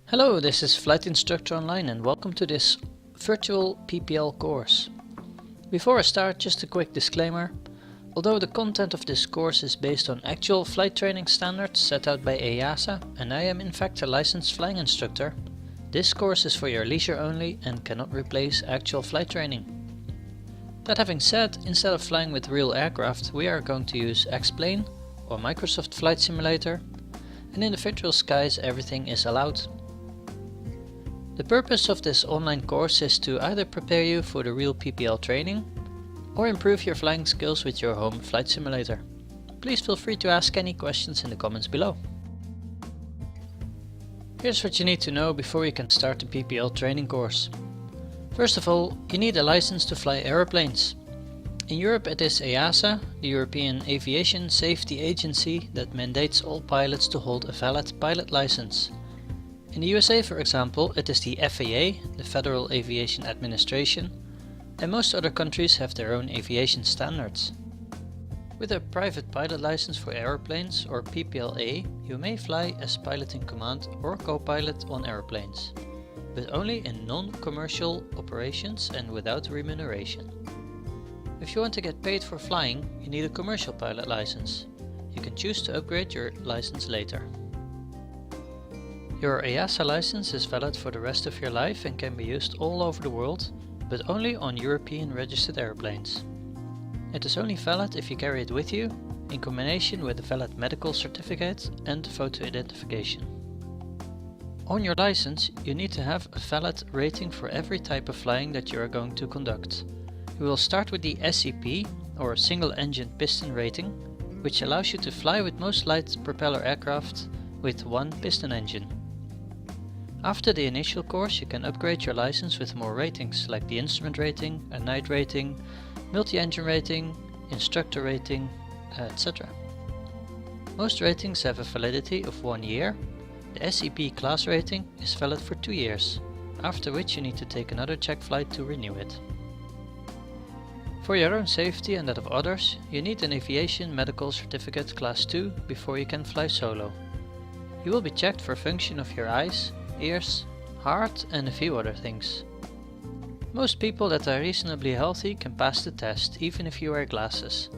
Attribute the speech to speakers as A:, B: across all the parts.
A: Hello, this is Flight Instructor Online and welcome to this virtual PPL course. Before I start, just a quick disclaimer. Although the content of this course is based on actual flight training standards set out by EASA and I am in fact a licensed flying instructor, this course is for your leisure only and cannot replace actual flight training. That having said, instead of flying with real aircraft, we are going to use X-Plane or Microsoft Flight Simulator, and in the virtual skies everything is allowed. The purpose of this online course is to either prepare you for the real PPL training or improve your flying skills with your home flight simulator. Please feel free to ask any questions in the comments below. Here's what you need to know before you can start the PPL training course. First of all, you need a license to fly aeroplanes. In Europe it is EASA, the European Aviation Safety Agency, that mandates all pilots to hold a valid pilot license. In the USA, for example, it is the FAA, the Federal Aviation Administration, and most other countries have their own aviation standards. With a private pilot license for airplanes, or PPLA, you may fly as pilot in command or co-pilot on airplanes, but only in non-commercial operations and without remuneration. If you want to get paid for flying, you need a commercial pilot license. You can choose to upgrade your license later. Your EASA license is valid for the rest of your life and can be used all over the world, but only on European registered airplanes. It is only valid if you carry it with you, in combination with a valid medical certificate and photo identification. On your license, you need to have a valid rating for every type of flying that you are going to conduct. You will start with the SEP, or Single Engine Piston Rating, which allows you to fly with most light propeller aircraft with one piston engine. After the initial course, you can upgrade your license with more ratings, like the instrument rating, a night rating, multi-engine rating, instructor rating, etc. Most ratings have a validity of 1 year. The SEP class rating is valid for 2 years, after which you need to take another check flight to renew it. For your own safety and that of others, you need an Aviation Medical Certificate Class 2 before you can fly solo. You will be checked for function of your eyes, ears, heart and a few other things. Most people that are reasonably healthy can pass the test, even if you wear glasses.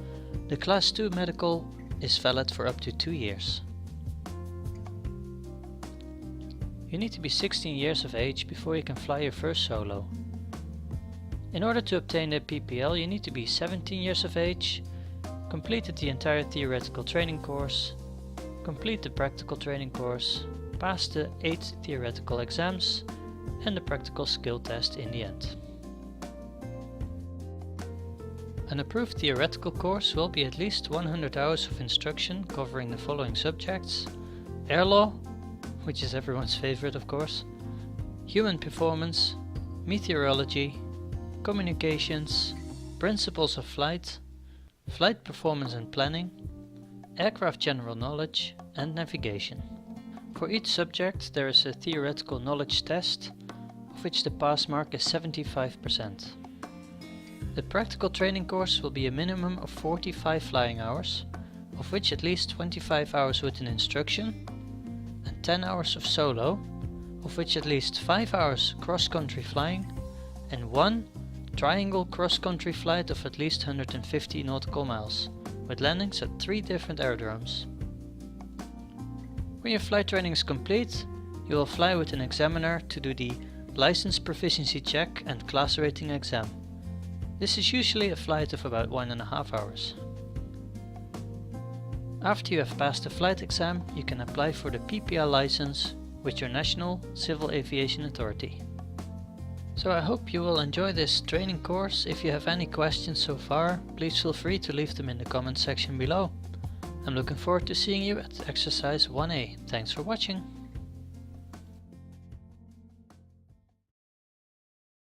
A: The Class 2 medical is valid for up to 2 years. You need to be 16 years of age before you can fly your first solo. In order to obtain the PPL, you need to be 17 years of age, completed the entire theoretical training course, complete the practical training course, pass the 8 theoretical exams and the practical skill test in the end. An approved theoretical course will be at least 100 hours of instruction covering the following subjects: air law, which is everyone's favorite of course, human performance, meteorology, communications, principles of flight, flight performance and planning, aircraft general knowledge and navigation. For each subject there is a theoretical knowledge test, of which the pass mark is 75%. The practical training course will be a minimum of 45 flying hours, of which at least 25 hours with an instruction, and 10 hours of solo, of which at least 5 hours cross-country flying, and 1 triangle cross-country flight of at least 150 nautical miles, with landings at 3 different aerodromes. When your flight training is complete, you will fly with an examiner to do the license proficiency check and class rating exam. This is usually a flight of about 1.5 hours. After you have passed the flight exam, you can apply for the PPL license with your National Civil Aviation Authority. So I hope you will enjoy this training course. If you have any questions so far, please feel free to leave them in the comment section below. I'm looking forward to seeing you at exercise 1A. Thanks for watching.